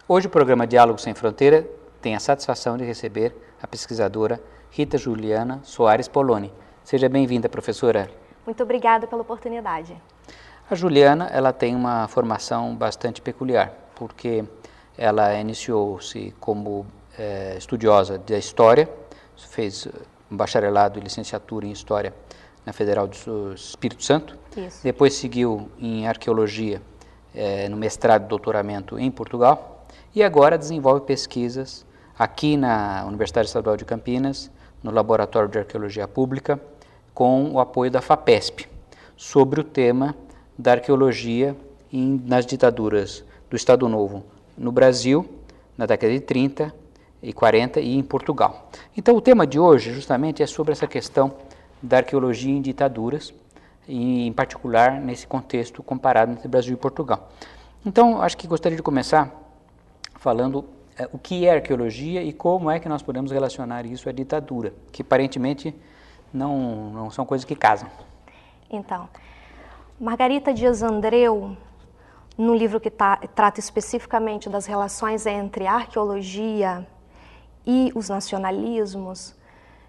Hoje o programa Diálogo Sem Fronteira tem a satisfação de receber a pesquisadora Rita Juliana Soares Poloni. Seja bem-vinda, professora. Muito obrigada pela oportunidade. A Juliana, ela tem uma formação bastante peculiar, porque ela iniciou-se como estudiosa da História, fez um bacharelado e licenciatura em História na Federal do Espírito Santo. Isso. Depois seguiu em Arqueologia no mestrado e doutoramento em Portugal. E agora desenvolve pesquisas aqui na Universidade Estadual de Campinas, no Laboratório de Arqueologia Pública, com o apoio da FAPESP, sobre o tema da arqueologia nas ditaduras do Estado Novo no Brasil, na década de 30 e 40 e em Portugal. Então o tema de hoje justamente é sobre essa questão da arqueologia em ditaduras, e em particular nesse contexto comparado entre Brasil e Portugal. Então acho que gostaria de começar falando o que é arqueologia e como é que nós podemos relacionar isso à ditadura, que aparentemente não são coisas que casam. Então, Margarita Dias Andreu, no livro que trata especificamente das relações entre a arqueologia e os nacionalismos,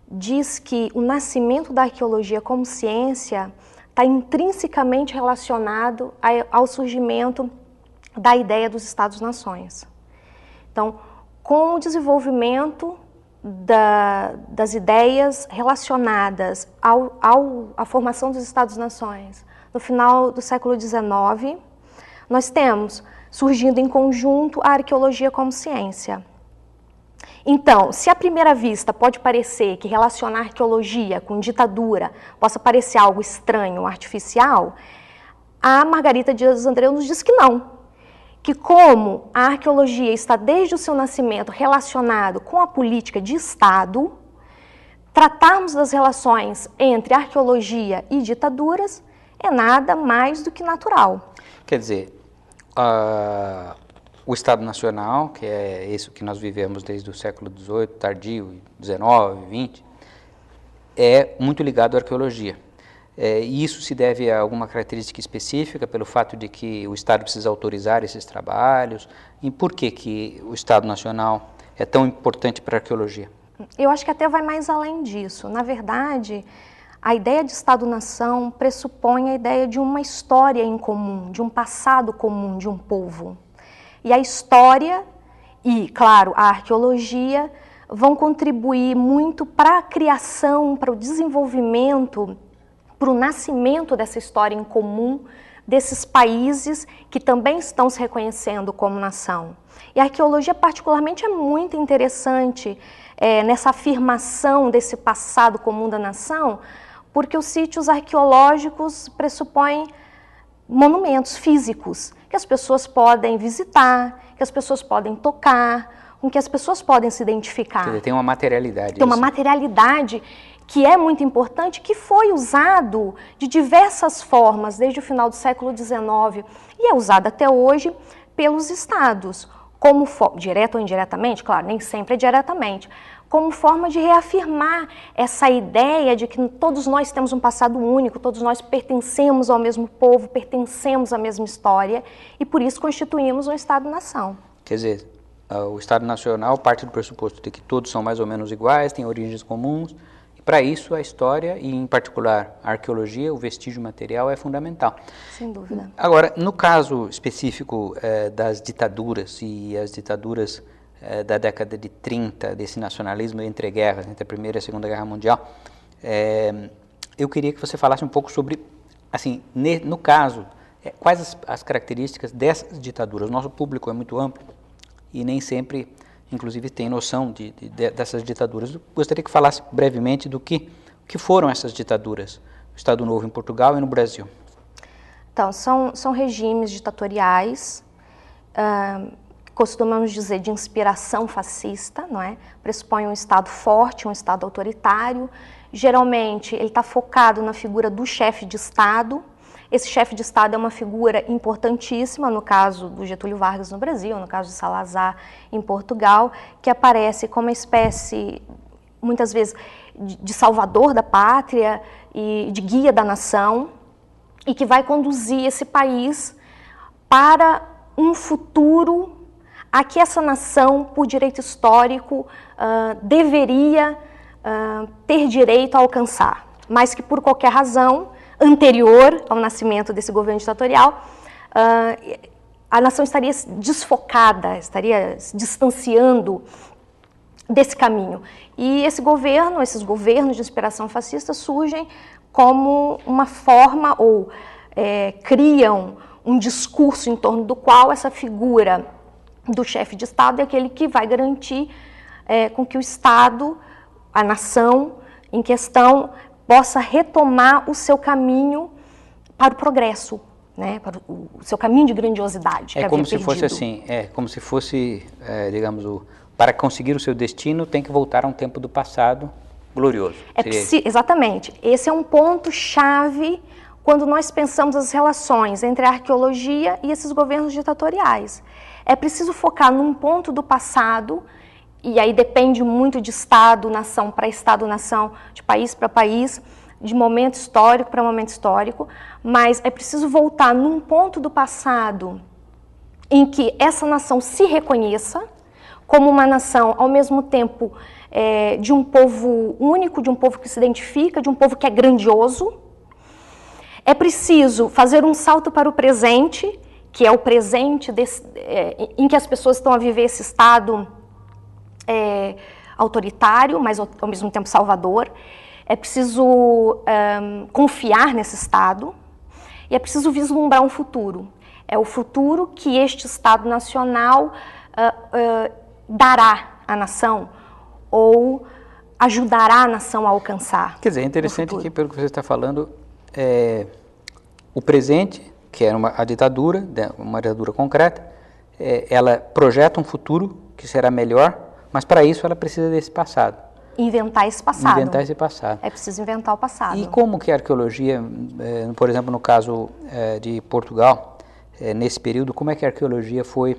diz que o nascimento da arqueologia como ciência está intrinsecamente relacionado ao surgimento da ideia dos Estados-nações. Então, com o desenvolvimento das ideias relacionadas à formação dos Estados-nações no final do século XIX, nós temos surgindo em conjunto a arqueologia como ciência. Então, se à primeira vista pode parecer que relacionar arqueologia com ditadura possa parecer algo estranho, artificial, a Margarita Dias Andreu nos diz que não. Que como a arqueologia está desde o seu nascimento relacionado com a política de Estado, tratarmos das relações entre arqueologia e ditaduras é nada mais do que natural. Quer dizer, o Estado Nacional, que é isso que nós vivemos desde o século XVIII, tardio, XIX, XX, é muito ligado à arqueologia. E isso se deve a alguma característica específica, pelo fato de que o Estado precisa autorizar esses trabalhos? E por que o Estado Nacional é tão importante para a arqueologia? Eu acho que até vai mais além disso. Na verdade, a ideia de Estado-nação pressupõe a ideia de uma história em comum, de um passado comum de um povo. E a história e, claro, a arqueologia vão contribuir muito para a criação, para o desenvolvimento, para o nascimento dessa história em comum desses países que também estão se reconhecendo como nação. E a arqueologia particularmente é muito interessante nessa afirmação desse passado comum da nação, porque os sítios arqueológicos pressupõem monumentos físicos que as pessoas podem visitar, que as pessoas podem tocar, com que as pessoas podem se identificar. Quer dizer, tem uma materialidade. Tem uma materialidade que é muito importante, que foi usado de diversas formas desde o final do século XIX e é usado até hoje pelos estados, como direto ou indiretamente, claro, nem sempre é diretamente, como forma de reafirmar essa ideia de que todos nós temos um passado único, todos nós pertencemos ao mesmo povo, pertencemos à mesma história e por isso constituímos um Estado-nação. Quer dizer, o Estado Nacional parte do pressuposto de que todos são mais ou menos iguais, têm origens comuns. Para isso, a história, e em particular a arqueologia, o vestígio material, é fundamental. Sem dúvida. Agora, no caso específico das ditaduras, e as ditaduras da década de 30, desse nacionalismo entre guerras, entre a Primeira e a Segunda Guerra Mundial, eu queria que você falasse um pouco sobre, assim, no caso, quais as características dessas ditaduras. O nosso público é muito amplo e nem sempre inclusive tem noção dessas ditaduras. Eu gostaria que falasse brevemente do que foram essas ditaduras, no Estado Novo em Portugal e no Brasil. Então, são regimes ditatoriais, costumamos dizer de inspiração fascista, não é? Pressupõe um Estado forte, um Estado autoritário. Geralmente, ele está focado na figura do chefe de Estado. Esse chefe de Estado é uma figura importantíssima, no caso do Getúlio Vargas no Brasil, no caso de Salazar em Portugal, que aparece como uma espécie, muitas vezes, de salvador da pátria e de guia da nação, e que vai conduzir esse país para um futuro a que essa nação, por direito histórico, deveria ter direito a alcançar, mas que por qualquer razão anterior ao nascimento desse governo ditatorial, a nação estaria desfocada, estaria se distanciando desse caminho. E esses governos de inspiração fascista surgem como uma forma ou criam um discurso em torno do qual essa figura do chefe de Estado é aquele que vai garantir com que o Estado, a nação em questão, possa retomar o seu caminho para o progresso, né, para o seu caminho de grandiosidade. É como se fosse assim, como se fosse, digamos, para conseguir o seu destino tem que voltar a um tempo do passado glorioso. Exatamente. Esse é um ponto-chave quando nós pensamos as relações entre a arqueologia e esses governos ditatoriais. É preciso focar num ponto do passado, e aí depende muito de Estado, nação para Estado, nação, de país para país, de momento histórico para momento histórico, mas é preciso voltar num ponto do passado em que essa nação se reconheça como uma nação, ao mesmo tempo, de um povo único, de um povo que se identifica, de um povo que é grandioso. É preciso fazer um salto para o presente, que é o presente em que as pessoas estão a viver esse Estado autoritário, mas ao mesmo tempo salvador. É preciso confiar nesse Estado e é preciso vislumbrar um futuro. É o futuro que este Estado nacional dará à nação ou ajudará a nação a alcançar. Quer dizer, é interessante que, pelo que você está falando, o presente, que era a ditadura, uma ditadura concreta, ela projeta um futuro que será melhor, mas para isso ela precisa desse passado. Inventar esse passado. Inventar esse passado. É preciso inventar o passado. E como que a arqueologia, por exemplo, no caso de Portugal, nesse período, como é que a arqueologia foi,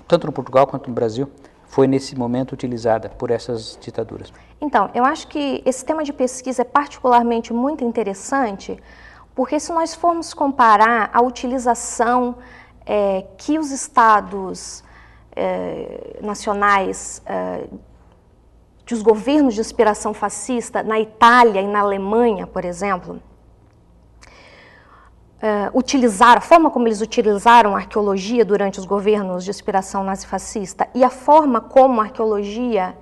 tanto no Portugal quanto no Brasil, foi nesse momento utilizada por essas ditaduras? Então, eu acho que esse tema de pesquisa é particularmente muito interessante, porque se nós formos comparar a utilização que os estados nacionais, que os governos de inspiração fascista na Itália e na Alemanha, por exemplo, a forma como eles utilizaram a arqueologia durante os governos de inspiração nazifascista e a forma como a arqueologia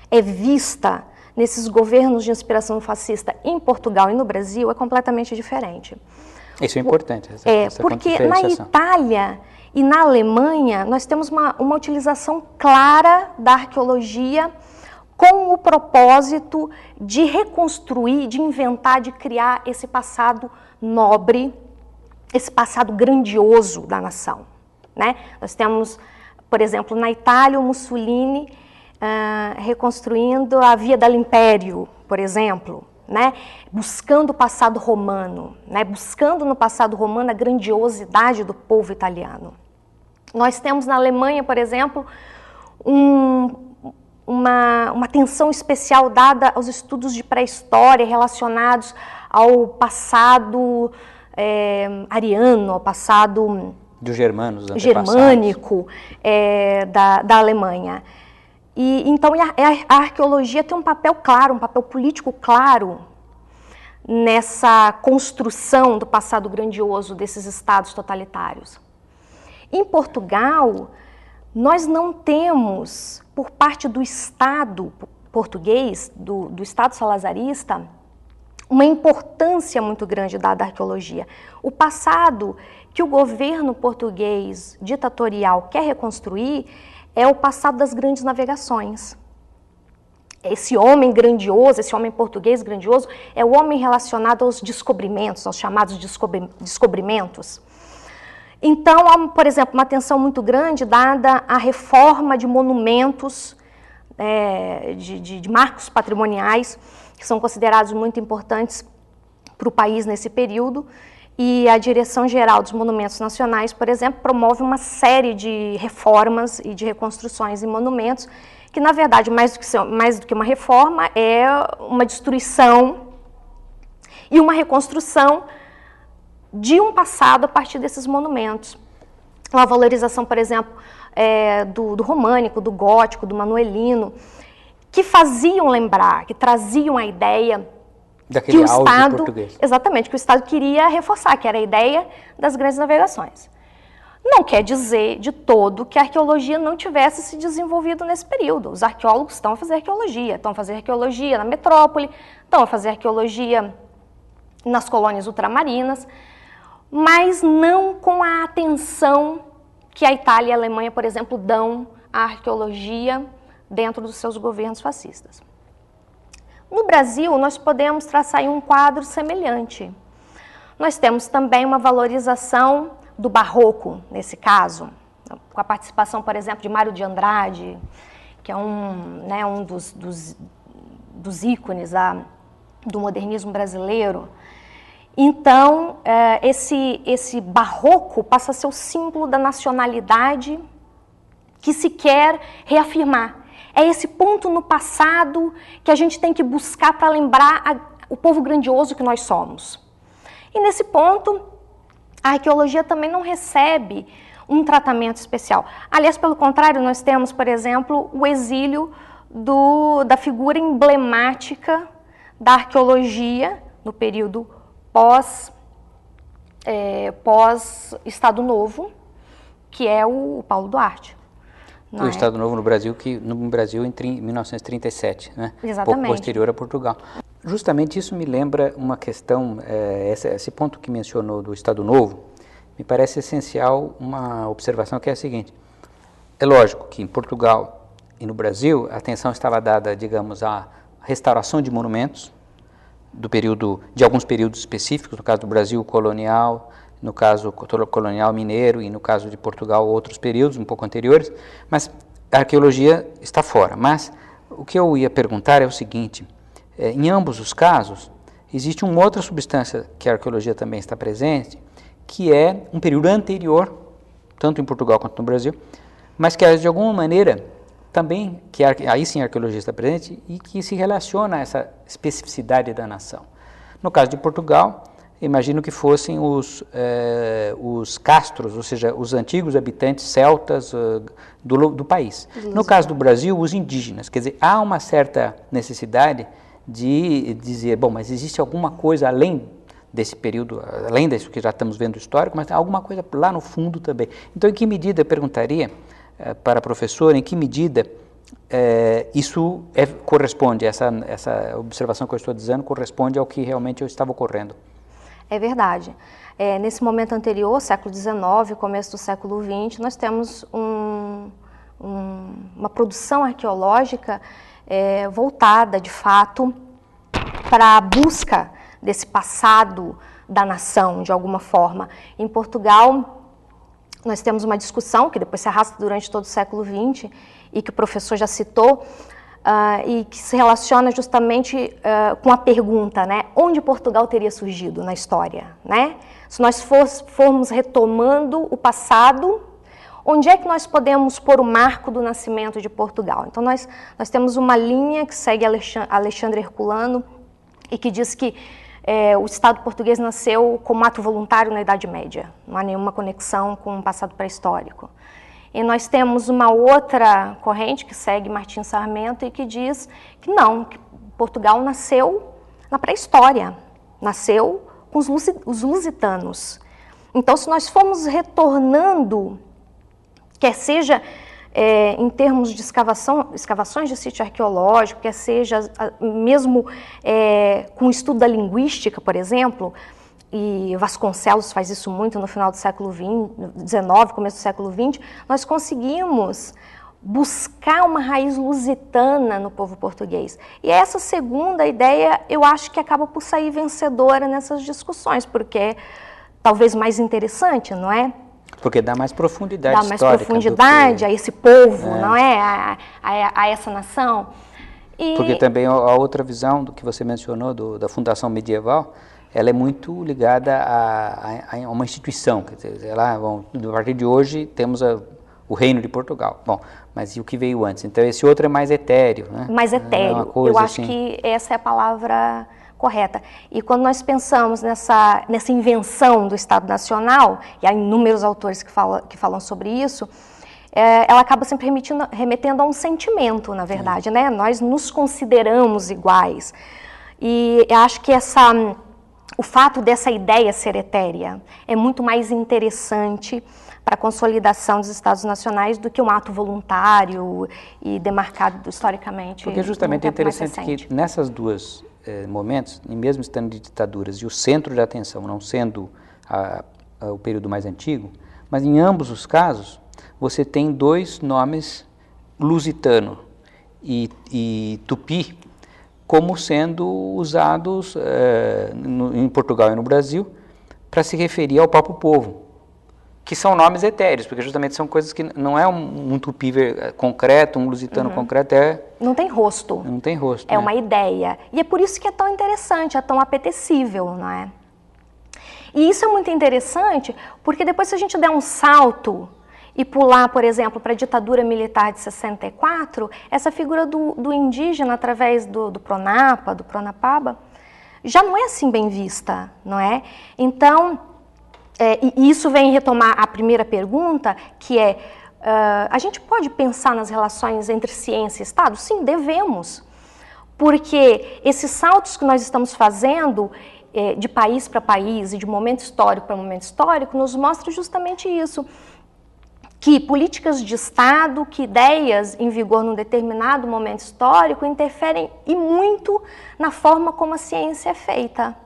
é vista nesses governos de inspiração fascista em Portugal e no Brasil é completamente diferente. Isso é importante. Porque na Itália e na Alemanha nós temos uma utilização clara da arqueologia com o propósito de reconstruir, de inventar, de criar esse passado nobre, esse passado grandioso da nação, né? Nós temos, por exemplo, na Itália, o Mussolini reconstruindo a Via dell'Imperio, por exemplo, né? Buscando o passado romano, né? Buscando no passado romano a grandiosidade do povo italiano. Nós temos na Alemanha, por exemplo, uma atenção especial dada aos estudos de pré-história relacionados ao passado ariano, ao passado dos germanos, germânico da Alemanha. E então a arqueologia tem um papel claro, um papel político claro nessa construção do passado grandioso desses estados totalitários. Em Portugal, nós não temos, por parte do Estado português, do Estado salazarista, uma importância muito grande dada à arqueologia. O passado que o governo português ditatorial quer reconstruir é o passado das grandes navegações. Esse homem grandioso, esse homem português grandioso, é o homem relacionado aos descobrimentos, aos chamados descobrimentos. Então, há, por exemplo, uma atenção muito grande dada à reforma de monumentos, de marcos patrimoniais, que são considerados muito importantes para o país nesse período, e a Direção-Geral dos Monumentos Nacionais, por exemplo, promove uma série de reformas e de reconstruções em monumentos, que, na verdade, mais do que uma reforma, é uma destruição e uma reconstrução de um passado a partir desses monumentos. uma valorização, por exemplo, do românico, do gótico, do manuelino, que faziam lembrar, que traziam a ideia daquele que o Estado, português. Exatamente, que o Estado queria reforçar, que era a ideia das grandes navegações. Não quer dizer de todo que a arqueologia não tivesse se desenvolvido nesse período. Os arqueólogos estão a fazer arqueologia na metrópole, estão a fazer arqueologia nas colônias ultramarinas, mas não com a atenção que a Itália e a Alemanha, por exemplo, dão à arqueologia dentro dos seus governos fascistas. No Brasil, nós podemos traçar aí um quadro semelhante. Nós temos também uma valorização do barroco, nesse caso, com a participação, por exemplo, de Mário de Andrade, que é um dos ícones do modernismo brasileiro. Então, esse barroco passa a ser o símbolo da nacionalidade que se quer reafirmar. É esse ponto no passado que a gente tem que buscar para lembrar o povo grandioso que nós somos. E nesse ponto, a arqueologia também não recebe um tratamento especial. Aliás, pelo contrário, nós temos, por exemplo, o exílio da figura emblemática da arqueologia no período pós-Estado Novo, que é o Paulo Duarte. O Estado Novo no Brasil em 1937, né? Exatamente. Pouco posterior a Portugal. Justamente isso me lembra uma questão, esse ponto que mencionou do Estado Novo, me parece essencial uma observação que é a seguinte: é lógico que em Portugal e no Brasil a atenção estava dada, digamos, à restauração de monumentos, de alguns períodos específicos, no caso do Brasil colonial, no caso colonial mineiro e no caso de Portugal outros períodos um pouco anteriores, mas a arqueologia está fora. Mas o que eu ia perguntar é o seguinte: em ambos os casos existe uma outra substância que a arqueologia também está presente, que é um período anterior, tanto em Portugal quanto no Brasil, mas que de alguma maneira também, aí sim a arqueologia está presente e que se relaciona a essa especificidade da nação. No caso de Portugal, imagino que fossem os castros, ou seja, os antigos habitantes celtas do país. No caso do Brasil, os indígenas. Quer dizer, há uma certa necessidade de dizer, bom, mas existe alguma coisa além desse período, além disso que já estamos vendo histórico, mas alguma coisa lá no fundo também. Então, em que medida, eu perguntaria para a professora, em que medida isso corresponde, essa observação que eu estou dizendo, corresponde ao que realmente estava ocorrendo? É verdade. Nesse momento anterior, século XIX, começo do século XX, nós temos uma produção arqueológica voltada, de fato, para a busca desse passado da nação, de alguma forma. Em Portugal, nós temos uma discussão que depois se arrasta durante todo o século XX e que o professor já citou, e que se relaciona justamente com a pergunta, né, onde Portugal teria surgido na história, né? Se nós formos retomando o passado, onde é que nós podemos pôr o marco do nascimento de Portugal? Então nós temos uma linha que segue Alexandre Herculano e que diz que o Estado português nasceu como ato voluntário na Idade Média, não há nenhuma conexão com o passado pré-histórico. E nós temos uma outra corrente que segue Martim Sarmento e que diz que não, que Portugal nasceu na pré-história, nasceu com os lusitanos. Então, se nós formos retornando, quer seja em termos de escavações de sítio arqueológico, quer seja mesmo com o estudo da linguística, por exemplo, e Vasconcelos faz isso muito no final do século XIX, começo do século XX, nós conseguimos buscar uma raiz lusitana no povo português. E essa segunda ideia, eu acho que acaba por sair vencedora nessas discussões, porque é talvez mais interessante, não é? Porque dá mais profundidade histórica. Dá mais profundidade a esse povo, não é? A essa nação. Porque também a outra visão do que você mencionou, da fundação medieval, ela é muito ligada a uma instituição, quer dizer, a partir de hoje temos o Reino de Portugal. Bom, mas e o que veio antes? Então esse outro é mais etéreo, né? Mais etéreo. Eu acho que essa é a palavra correta. E quando nós pensamos nessa invenção do Estado Nacional, e há inúmeros autores que falam sobre isso, ela acaba sempre remetendo a um sentimento, na verdade, né? Nós nos consideramos iguais. E eu acho que o fato dessa ideia ser etérea é muito mais interessante para a consolidação dos Estados nacionais do que um ato voluntário e demarcado historicamente. Porque justamente é interessante que nessas duas momentos, mesmo estando de ditaduras, e o centro de atenção não sendo o período mais antigo, mas em ambos os casos, você tem dois nomes, lusitano e tupi, como sendo usados em Portugal e no Brasil para se referir ao próprio povo, que são nomes etéreos, porque justamente são coisas que não é um tupi concreto, um lusitano concreto, não tem rosto. Não tem rosto. É uma ideia. E é por isso que é tão interessante, é tão apetecível, não é? E isso é muito interessante, porque depois se a gente der um salto e pular, por exemplo, para a ditadura militar de 64, essa figura do indígena através do Pronapa, do Pronapaba, já não é assim bem vista, não é? Então, e isso vem retomar a primeira pergunta, que é, a gente pode pensar nas relações entre ciência e Estado? Sim, devemos, porque esses saltos que nós estamos fazendo de país para país e de momento histórico para momento histórico nos mostra justamente isso, que políticas de Estado, que ideias em vigor num determinado momento histórico interferem e muito na forma como a ciência é feita,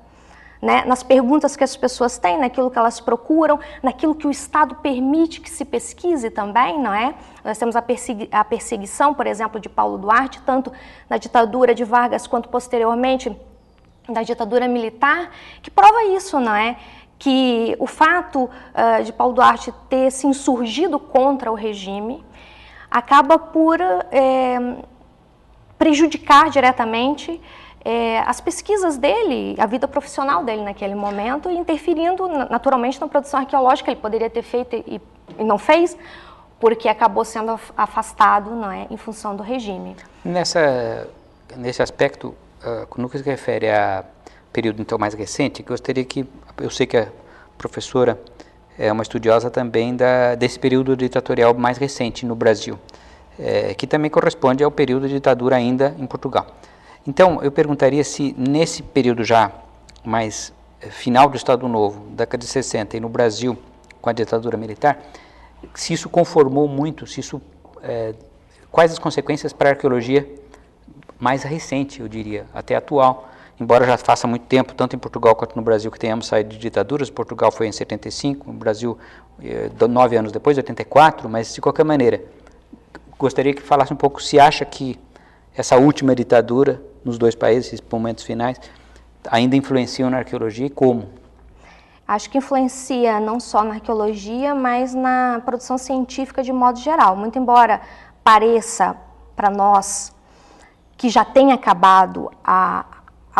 né? Nas perguntas que as pessoas têm, naquilo que elas procuram, naquilo que o Estado permite que se pesquise também, não é? Nós temos a perseguição, por exemplo, de Paulo Duarte, tanto na ditadura de Vargas quanto posteriormente na ditadura militar, que prova isso, não é? Que o fato de Paulo Duarte ter se insurgido contra o regime acaba por prejudicar diretamente as pesquisas dele, a vida profissional dele naquele momento, interferindo naturalmente na produção arqueológica. Ele poderia ter feito e não fez, porque acabou sendo afastado, não é, em função do regime. Nesse aspecto, no que se refere a período então mais recente, gostaria que, eu sei que a professora é uma estudiosa também desse período ditatorial mais recente no Brasil, que também corresponde ao período de ditadura ainda em Portugal. Então, eu perguntaria se nesse período já mais final do Estado Novo, década de 60, e no Brasil com a ditadura militar, se isso conformou muito, quais as consequências para a arqueologia mais recente, eu diria, até atual, embora já faça muito tempo, tanto em Portugal quanto no Brasil, que tenhamos saído de ditaduras. Portugal foi em 75, o Brasil 9 anos depois, 84, mas de qualquer maneira, gostaria que falasse um pouco se acha que essa última ditadura nos dois países, esses momentos finais, ainda influenciam na arqueologia e como? Acho que influencia não só na arqueologia, mas na produção científica de modo geral. Muito embora pareça para nós que já tem acabado há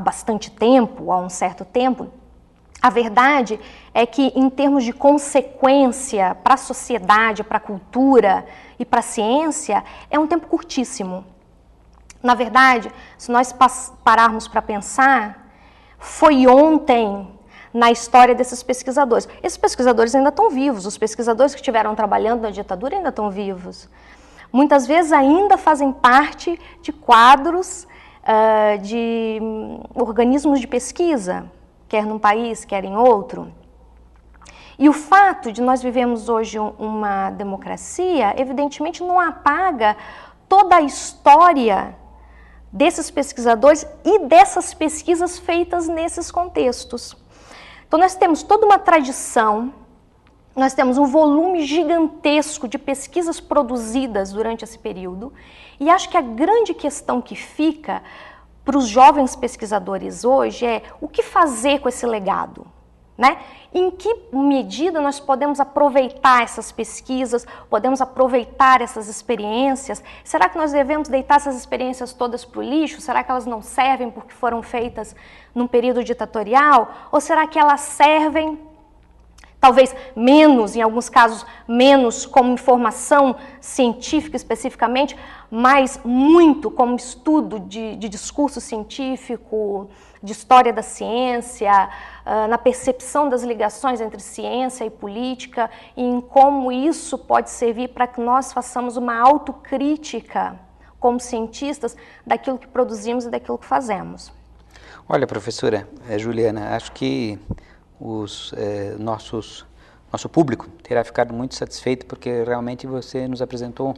bastante tempo, há um certo tempo, a verdade é que, em termos de consequência para a sociedade, para a cultura e para a ciência, é um tempo curtíssimo. Na verdade, se nós pararmos para pensar, foi ontem na história desses pesquisadores. Esses pesquisadores ainda estão vivos, os pesquisadores que estiveram trabalhando na ditadura ainda estão vivos. Muitas vezes ainda fazem parte de quadros de organismos de pesquisa, quer num país, quer em outro. E o fato de nós vivemos hoje uma democracia, evidentemente não apaga toda a história desses pesquisadores e dessas pesquisas feitas nesses contextos. Então nós temos toda uma tradição, nós temos um volume gigantesco de pesquisas produzidas durante esse período, e acho que a grande questão que fica para os jovens pesquisadores hoje é o que fazer com esse legado, né? Em que medida nós podemos aproveitar essas pesquisas, podemos aproveitar essas experiências? Será que nós devemos deitar essas experiências todas para o lixo? Será que elas não servem porque foram feitas num período ditatorial? Ou será que elas servem, talvez menos, em alguns casos menos como informação científica especificamente, mas muito como estudo de discurso científico, de história da ciência, na percepção das ligações entre ciência e política, e em como isso pode servir para que nós façamos uma autocrítica como cientistas daquilo que produzimos e daquilo que fazemos. Olha, professora Juliana, acho que nosso público terá ficado muito satisfeito, porque realmente você nos apresentou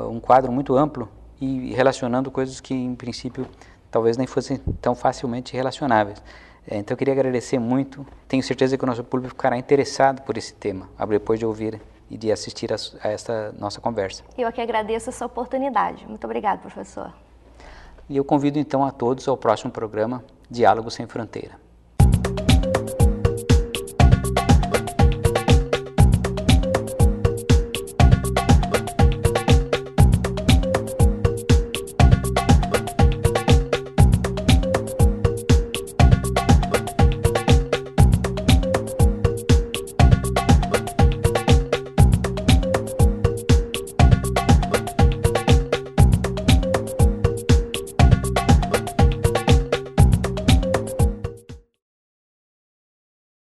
um quadro muito amplo e relacionando coisas que, em princípio, talvez nem fossem tão facilmente relacionáveis. Então, eu queria agradecer muito. Tenho certeza que o nosso público ficará interessado por esse tema, depois de ouvir e de assistir a esta nossa conversa. Eu aqui agradeço essa oportunidade. Muito obrigada, professor. E eu convido, então, a todos ao próximo programa Diálogo Sem Fronteira.